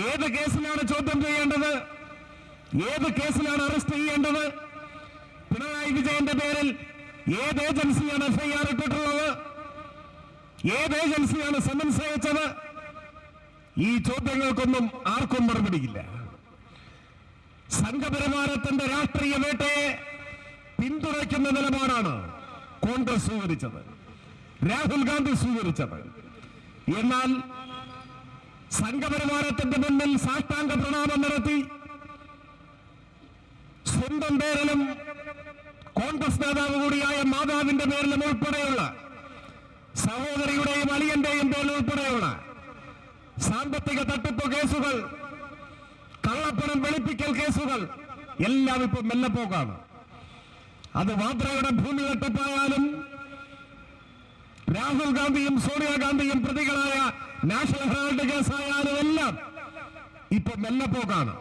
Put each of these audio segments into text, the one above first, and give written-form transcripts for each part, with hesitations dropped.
ഏത് കേസിലാണ് ചോദ്യം ചെയ്യേണ്ടത്, ഏത് കേസിലാണ് അറസ്റ്റ് ചെയ്യേണ്ടത്, പിണറായി വിജയന്റെ പേരിൽ ഏത് ഏജൻസിയാണ് എഫ്ഐആർ ഇട്ടിട്ടുള്ളത്, ഏത് ഏജൻസിയാണ് സമൻസ് അയച്ചത്? ഈ ചോദ്യങ്ങൾക്കൊന്നും ആർക്കും മറുപടിയില്ല. സംഘപരിവാരത്തിന്റെ രാഷ്ട്രീയ വേട്ടയെ പിന്തുണയ്ക്കുന്ന നിലപാടാണ് കോൺഗ്രസ് സ്വീകരിച്ചത്, രാഹുൽ ഗാന്ധി സ്വീകരിച്ചത്. എന്നാൽ സംഘപരിവാരത്തിന്റെ മുന്നിൽ സാഷ്ടാംഗ പ്രണാമം നടത്തി സ്വന്തം പേരിലും കോൺഗ്രസ് നേതാവ് കൂടിയായ മാതാവിന്റെ പേരിലും ഉൾപ്പെടെയുള്ള സഹോദരിയുടെയും അളിയന്റെയും പേരിൽ ഉൾപ്പെടെയുള്ള സാമ്പത്തിക തട്ടിപ്പ് കേസുകൾ, കള്ളപ്പണം വെളുപ്പിക്കൽ കേസുകൾ എല്ലാം ഇപ്പൊ മെല്ലപ്പോക്കാണ്. അത് വാദ്രയുടെ ഭൂമി തട്ടിപ്പായാലും രാഹുൽ ഗാന്ധിയും സോണിയാഗാന്ധിയും പ്രതികളായ നാഷണൽ ഹെറാൾഡ് കേസായാലും എല്ലാം ഇപ്പൊ മെല്ലപ്പോക്കാണ്.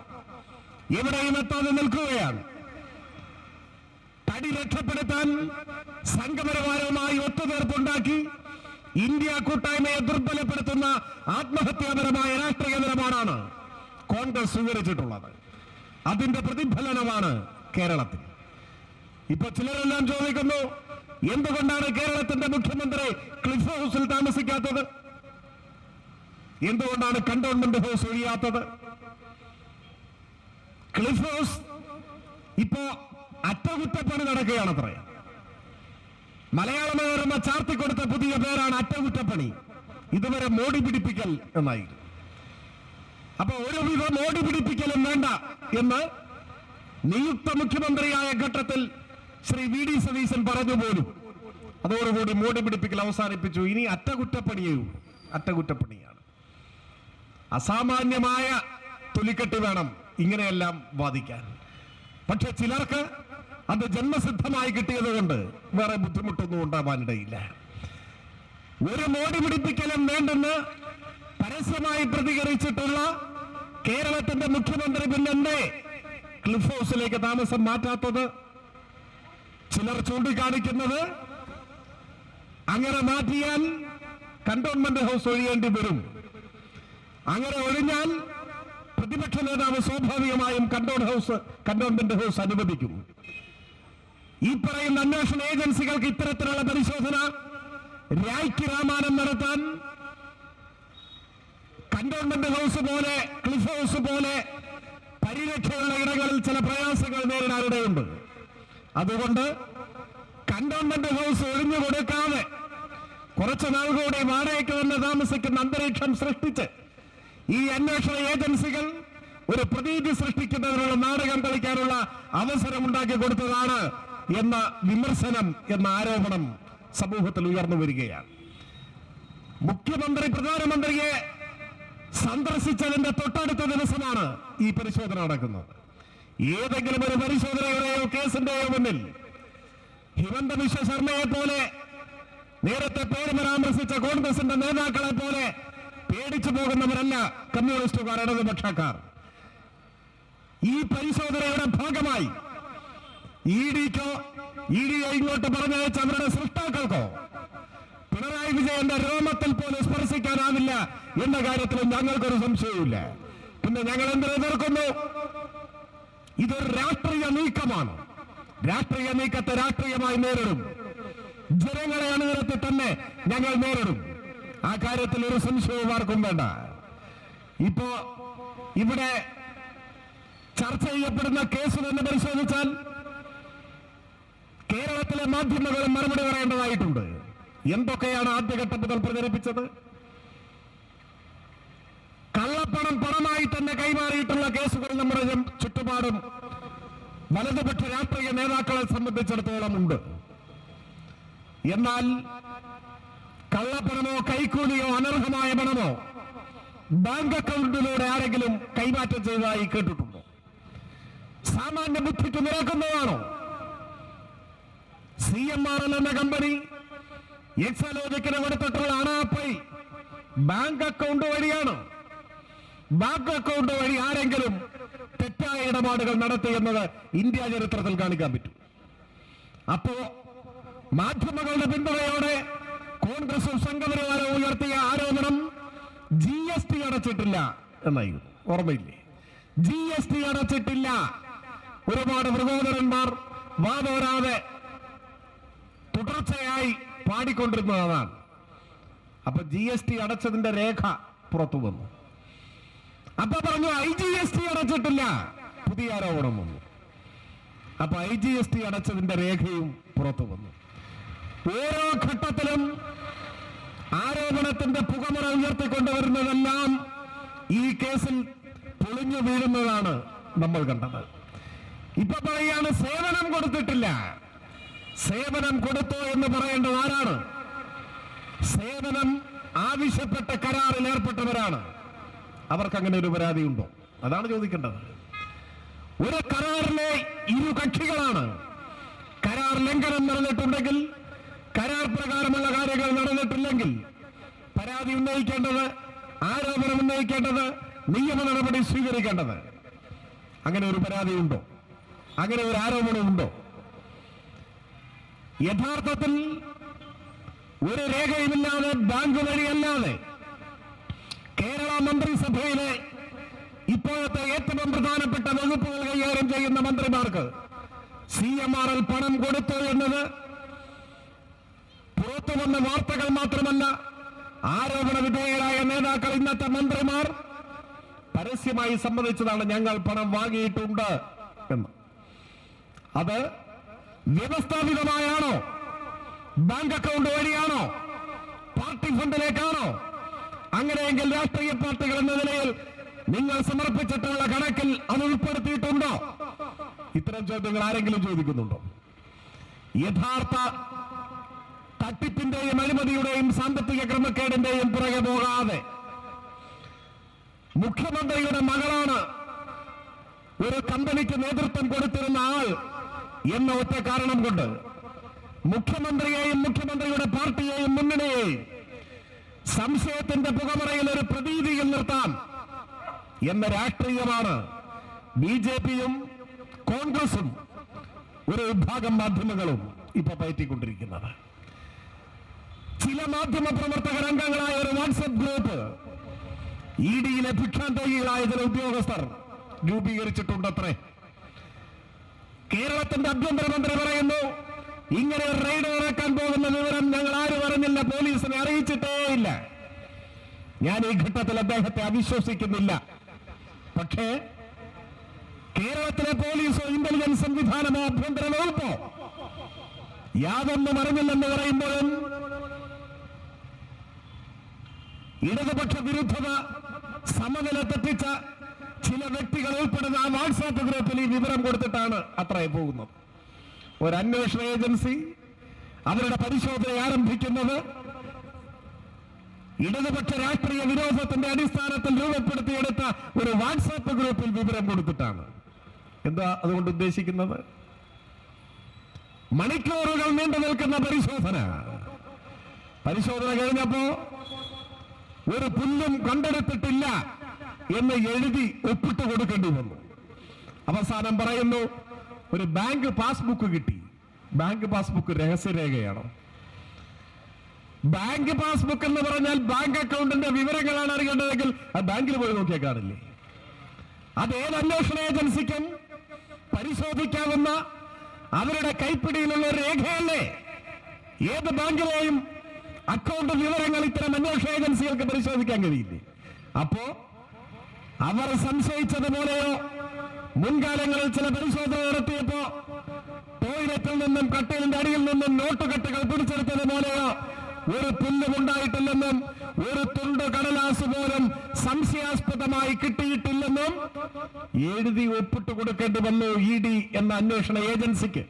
എവിടെയും എത്താതെ നിൽക്കുകയാണ്. തടി രക്ഷപ്പെടുത്താൻ സംഘപരിവാരവുമായി ഒത്തുതീർപ്പുണ്ടാക്കി ഇന്ത്യ കൂട്ടായ്മയെ ദുർബലപ്പെടുത്തുന്ന ആത്മഹത്യാപരമായ രാഷ്ട്രീയ നിലപാടാണ് കോൺഗ്രസ് സ്വീകരിച്ചിട്ടുള്ളത്. അതിന്റെ പ്രതിഫലനമാണ് കേരളത്തിൽ. ഇപ്പൊ ചിലരെല്ലാം ചോദിക്കുന്നു, എന്തുകൊണ്ടാണ് കേരളത്തിന്റെ മുഖ്യമന്ത്രി ക്ലിഫ് ഹൗസിൽ താമസിക്കാത്തത്? എന്തുകൊണ്ടാണ് കണ്ടോൺമെന്റ് ഹൗസ് ഒഴിയാത്തത്? ക്ലിഫ് ഹൗസ് ഇപ്പോ അറ്റകുറ്റപ്പണി നടക്കുകയാണത്രേ. മലയാള മനോരമ ചാർത്തിക്കൊടുത്ത പുതിയ പേരാണ് അറ്റകുറ്റപ്പണി. ഇതുവരെ മോടി പിടിപ്പിക്കൽ എന്നായിരുന്നു. അപ്പൊ ഒരുവിധ മോടി പിടിപ്പിക്കലും വേണ്ട എന്ന് നിയുക്ത മുഖ്യമന്ത്രിയായ ഘട്ടത്തിൽ ശ്രീ വി ഡി സതീശൻ പറഞ്ഞു പോലും. അതോടുകൂടി മോടി പിടിപ്പിക്കൽ അവസാനിപ്പിച്ചു. ഇനി അറ്റകുറ്റപ്പണിയാണ്. അസാമാന്യമായ തൊലിക്കെട്ട് വേണം ഇങ്ങനെയെല്ലാം വാദിക്കാൻ. പക്ഷെ ചിലർക്ക് അത് ജന്മസിദ്ധമായി കിട്ടിയത് കൊണ്ട് വേറെ ബുദ്ധിമുട്ടൊന്നും ഉണ്ടാവാനിടയില്ല. ഒരു മോടി പിടിപ്പിക്കലും വേണ്ടെന്ന് പരസ്യമായി പ്രതികരിച്ചിട്ടുള്ള കേരളത്തിന്റെ മുഖ്യമന്ത്രി പിന്നെന്തേ ക്ലിഫ് ഹൗസിലേക്ക് താമസം മാറ്റാത്തത്? ചിലർ ചൂണ്ടിക്കാണിക്കുന്നത് അങ്ങനെ മാറ്റിയാൽ കണ്ടോൺമെന്റ് ഹൗസ് ഒഴിയേണ്ടി വരും. അങ്ങനെ ഒഴിഞ്ഞാൽ പ്രതിപക്ഷ നേതാവ് സ്വാഭാവികമായും കണ്ടോൺമെന്റ് ഹൗസ് അനുവദിക്കും. ഈ പറയുന്ന അന്വേഷണ ഏജൻസികൾക്ക് ഇത്തരത്തിലുള്ള പരിശോധന രായ്ക്ക് രാമാനം നടത്താൻ കണ്ടോൺമെന്റ് ഹൗസ് പോലെ ക്ലിഫ് ഹൗസ് പോലെ പരിരക്ഷയുള്ള ഇടങ്ങളിൽ ചില പ്രയാസങ്ങൾ നേരിടാനിടയുണ്ട്. അതുകൊണ്ട് കണ്ടോൺമെന്റ് ഹൗസ് ഒഴിഞ്ഞു കൊടുക്കാതെ കുറച്ചു നാൾ കൂടി വാടകയ്ക്ക് തന്നെ താമസിക്കുന്ന അന്തരീക്ഷം സൃഷ്ടിച്ച് ഈ അന്വേഷണ ഏജൻസികൾ ഒരു പ്രതീതി സൃഷ്ടിക്കുന്നതിനുള്ള നാടകം കളിക്കാനുള്ള അവസരം ഉണ്ടാക്കി കൊടുത്തതാണ് എന്ന വിമർശനം, എന്ന ആരോപണം സമൂഹത്തിൽ ഉയർന്നു വരികയാണ്. മുഖ്യമന്ത്രി പ്രധാനമന്ത്രിയെ സന്ദർശിച്ചതിന്റെ തൊട്ടടുത്ത ദിവസമാണ് ഈ പരിശോധന നടക്കുന്നത്. ഏതെങ്കിലും ഒരു പരിശോധനയുടെയോ കേസിന്റെയോ മുന്നിൽ ഹിമന്ത ബിശ്വ ശർമ്മയെ പോലെ, നേരത്തെ പേര് പരാമർശിച്ച കോൺഗ്രസിന്റെ നേതാക്കളെ പോലെ പേടിച്ചു പോകുന്നവരല്ല കമ്മ്യൂണിസ്റ്റുകാർ, ഇടതുപക്ഷക്കാർ. ഈ പരിശോധനയുടെ ഭാഗമായി ഇഡിക്കോ, ഇഡിയെ ഇങ്ങോട്ട് പറഞ്ഞയച്ച അവരുടെ സൃഷ്ടാക്കൾക്കോ പിണറായി വിജയന്റെ രോമത്തിൽ പോലും സ്പർശിക്കാനാവില്ല എന്ന കാര്യത്തിലും ഞങ്ങൾക്കൊരു സംശയവുമില്ല. പിന്നെ ഞങ്ങൾ എന്തിനെ എതിർക്കുന്നു? ഇതൊരു രാഷ്ട്രീയ നീക്കമാണ്. രാഷ്ട്രീയ നീക്കത്തെ രാഷ്ട്രീയമായി നേരിടും. ജനങ്ങളെ അണിനിരത്തി തന്നെ ഞങ്ങൾ നേരിടും. ആ കാര്യത്തിൽ ഒരു സംശയവും ആർക്കും വേണ്ട. ഇപ്പോ ഇവിടെ ചർച്ച ചെയ്യപ്പെടുന്ന കേസ് തന്നെ പരിശോധിച്ചാൽ കേരളത്തിലെ മാധ്യമങ്ങളും മറുപടി പറയേണ്ടതായിട്ടുണ്ട്. എന്തൊക്കെയാണ് ആദ്യഘട്ടം മുതൽ പ്രചരിപ്പിച്ചത്? കള്ളപ്പണം പണമായി തന്നെ കൈമാറിയിട്ടുള്ള കേസുകൾ നമ്മുടെ ചുറ്റുപാടും വലതുപക്ഷ രാഷ്ട്രീയ നേതാക്കളെ സംബന്ധിച്ചിടത്തോളം ഉണ്ട്. എന്നാൽ കള്ളപ്പണമോ കൈക്കൂലിയോ അനർഹമായ പണമോ ബാങ്ക് അക്കൗണ്ടിലൂടെ ആരെങ്കിലും കൈമാറ്റം ചെയ്തതായി കേട്ടിട്ടുണ്ടോ? സാമാന്യ ബുദ്ധിക്ക് നിരക്കുന്നതാണോ? CMRL എന്ന കമ്പനി എക്സാലോജിക്കിന് കൊടുത്തിട്ടുള്ള അണാപ്പൈ ബാങ്ക് അക്കൗണ്ട് വഴിയാണ്. ബാങ്ക് അക്കൗണ്ട് വഴി ആരെങ്കിലും തെറ്റായ ഇടപാടുകൾ നടത്തി എന്നത് ഇന്ത്യ ചരിത്രത്തിൽ കാണിക്കാൻ പറ്റും. അപ്പോ മാധ്യമങ്ങളുടെ പിന്തുണയോടെ കോൺഗ്രസും സംഘപരിവാരവും ഉയർത്തിയ ആരോപണം GST അടച്ചിട്ടില്ല എന്നായിരുന്നു, ഓർമ്മയില്ലേ? GST അടച്ചിട്ടില്ല. ഒരുപാട് പ്രബോധകന്മാർ വാദോരാതെ തുടർച്ചയായി പാടിക്കൊണ്ടിരുന്നതാണ്. അപ്പൊ GST അടച്ചതിന്റെ രേഖ പുറത്തു വന്നു. അപ്പൊ പറഞ്ഞു IGST അടച്ചിട്ടില്ല, പുതിയ ആരോപണം വന്നു. അപ്പൊ IGST അടച്ചതിന്റെ രേഖയും പുറത്തു വന്നു. ഓരോ ഘട്ടത്തിലും ആരോപണത്തിന്റെ പുകമറ ഉയർത്തിക്കൊണ്ടുവരുന്നതെല്ലാം ഈ കേസിൽ പൊളിഞ്ഞു വീഴുന്നതാണ് നമ്മൾ കണ്ടത്. ഇപ്പൊ പറയാണ് സേവനം കൊടുത്തിട്ടില്ല. സേവനം കൊടുത്തോ എന്ന് പറയേണ്ടത് ആരാണ്? സേവനം ആവശ്യപ്പെട്ട കരാറിൽ ഏർപ്പെട്ടവരാണ്. അവർക്ക് അങ്ങനെ ഒരു പരാതി ഉണ്ടോ? അതാണ് ചോദിക്കേണ്ടത്. ഒരു കരാറിലെ ഇരു കക്ഷികളാണ്. കരാർ ലംഘനം നടന്നിട്ടുണ്ടെങ്കിൽ, കരാർ പ്രകാരമുള്ള കാര്യങ്ങൾ നടന്നിട്ടില്ലെങ്കിൽ പരാതി ഉന്നയിക്കേണ്ടത്, ആരോപണം ഉന്നയിക്കേണ്ടത്, നിയമ നടപടി സ്വീകരിക്കേണ്ടത്. അങ്ങനെ ഒരു പരാതി ഉണ്ടോ? അങ്ങനെ ഒരു ആരോപണമുണ്ടോ? യഥാർത്ഥത്തിൽ ഒരു രേഖയുമില്ലാതെ, ബാങ്ക് വഴിയല്ലാതെ കേരള മന്ത്രിസഭയിലെ ഇപ്പോഴത്തെ ഏറ്റവും പ്രധാനപ്പെട്ട വകുപ്പുകൾ കൈകാര്യം ചെയ്യുന്ന മന്ത്രിമാർക്ക് CMRL പണം കൊടുത്തു എന്നത് പുറത്തു വന്ന വാർത്തകൾ മാത്രമല്ല, ആരോപണ വിധേയരായ നേതാക്കൾ, ഇന്നത്തെ മന്ത്രിമാർ പരസ്യമായി സമ്മതിച്ചതാണ്, ഞങ്ങൾ പണം വാങ്ങിയിട്ടുണ്ട് എന്ന്. അത് വ്യവസ്ഥാപിതമായാണോ? ബാങ്ക് അക്കൗണ്ട് വഴിയാണോ? പാർട്ടി ഫണ്ടിലേക്കാണോ? അങ്ങനെയെങ്കിൽ രാഷ്ട്രീയ പാർട്ടികൾ എന്ന നിലയിൽ നിങ്ങൾ സമർപ്പിച്ചിട്ടുള്ള കണക്കിൽ അത് ഉൾപ്പെടുത്തിയിട്ടുണ്ടോ? ഇത്തരം ചോദ്യങ്ങൾ ആരെങ്കിലും ചോദിക്കുന്നുണ്ടോ? യഥാർത്ഥ തട്ടിപ്പിന്റെയും അഴിമതിയുടെയും സാമ്പത്തിക ക്രമക്കേടിന്റെയും പുറകെ പോകാതെ, മുഖ്യമന്ത്രിയുടെ മകളാണ് ഒരു കമ്പനിക്ക് നേതൃത്വം കൊടുത്തിരുന്ന ആൾ എന്ന ഒറ്റ കാരണം കൊണ്ട് മുഖ്യമന്ത്രിയെയും മുഖ്യമന്ത്രിയുടെ പാർട്ടിയെയും മുന്നണിയെയും സംശയത്തിന്റെ പുകമറയിൽ ഒരു പ്രതീതിയിൽ നിർത്താം എന്ന രാഷ്ട്രീയമാണ് BJPയും കോൺഗ്രസും ഒരു വിഭാഗം മാധ്യമങ്ങളും ഇപ്പൊ പയറ്റിക്കൊണ്ടിരിക്കുന്നത്. ചില മാധ്യമ പ്രവർത്തകർ അംഗങ്ങളായ ഒരു വാട്സ്ആപ്പ് ഗ്രൂപ്പ് EDയിലെ ഭിക്ഷാന്തോയികളായ ചില ഉദ്യോഗസ്ഥർ രൂപീകരിച്ചിട്ടുണ്ടത്രേ. കേരളത്തിന്റെ ആഭ്യന്തരമന്ത്രി പറയുന്നു, ഇങ്ങനെ ഒരു റെയ്ഡ് നടക്കാൻ പോകുന്ന വിവരം ഞങ്ങൾ ആരും അറിഞ്ഞില്ല, പോലീസിനെ അറിയിച്ചിട്ടേയില്ല. ഞാൻ ഈ ഘട്ടത്തിൽ അദ്ദേഹത്തെ അവിശ്വസിക്കുന്നില്ല. പക്ഷേ കേരളത്തിലെ പോലീസോ ഇന്റലിജൻസ് സംവിധാനമോ ആഭ്യന്തര വകുപ്പോ യാതൊന്നും അറിഞ്ഞില്ലെന്ന് പറയുമ്പോഴും ഇടതുപക്ഷ വിരുദ്ധത സമനില തെറ്റിച്ച ചില വ്യക്തികൾ ഉൾപ്പെടുന്ന ആ വാട്സാപ്പ് ഗ്രൂപ്പിൽ ഈ വിവരം കൊടുത്തിട്ടാണ് അത്രേ പോകുന്നത്. ഒരു അന്വേഷണ ഏജൻസി അവരുടെ പരിശോധന ആരംഭിക്കുന്നത് ഇടതുപക്ഷ രാഷ്ട്രീയ വിരോധത്തിന്റെ അടിസ്ഥാനത്തിൽ രൂപപ്പെടുത്തിയെടുത്ത ഒരു വാട്സാപ്പ് ഗ്രൂപ്പിൽ വിവരം കൊടുത്തിട്ടാണ്. എന്താ അതുകൊണ്ട് ഉദ്ദേശിക്കുന്നത്? മണിക്കൂറുകൾ നീണ്ടു നിൽക്കുന്ന പരിശോധന കഴിഞ്ഞപ്പോ ഒരു പുല്ലും കണ്ടെടുത്തിട്ടില്ല എന്ന് എഴുതി ഒപ്പിട്ട് കൊടുക്കേണ്ടി വന്നു. അവസാനം പറയുന്നു, ഒരു ബാങ്ക് പാസ്ബുക്ക് കിട്ടി. ബാങ്ക് പാസ്ബുക്ക് രഹസ്യരേഖയാണോ? ബാങ്ക് പാസ്ബുക്ക് എന്ന് പറഞ്ഞാൽ ബാങ്ക് അക്കൗണ്ടിന്റെ വിവരങ്ങളാണ് അറിയേണ്ടതെങ്കിൽ അത് ബാങ്കിൽ പോയി നോക്കിയാൽ കാണില്ലേ? അത് ഏത് അന്വേഷണ ഏജൻസിക്കും പരിശോധിക്കാവുന്ന അവരുടെ കൈപ്പിടിയിലുള്ള രേഖയല്ലേ? ഏത് ബാങ്കിലെയും അക്കൗണ്ട് വിവരങ്ങൾ ഇത്തരം അന്വേഷണ ഏജൻസികൾക്ക് പരിശോധിക്കാൻ കഴിയില്ലേ? അപ്പോ അവർ സംശയിച്ചതുപോലെയോ മുൻകാലങ്ങളിൽ ചില പരിശോധന നടത്തിയപ്പോ ടോയ്ലറ്റിൽ നിന്നും കട്ടിലിന്റെ അടിയിൽ നിന്നും നോട്ടുകെട്ടുകൾ പിടിച്ചെടുത്തതുപോലെയോ ഒരു പുല്ലും ഉണ്ടായിട്ടില്ലെന്നും ഒരു തുണ്ട് കടലാസ് പോലും സംശയാസ്പദമായി കിട്ടിയിട്ടില്ലെന്നും എഴുതി ഒപ്പിട്ട് കൊടുക്കേണ്ടി വന്നു ED എന്ന അന്വേഷണ ഏജൻസിക്ക്.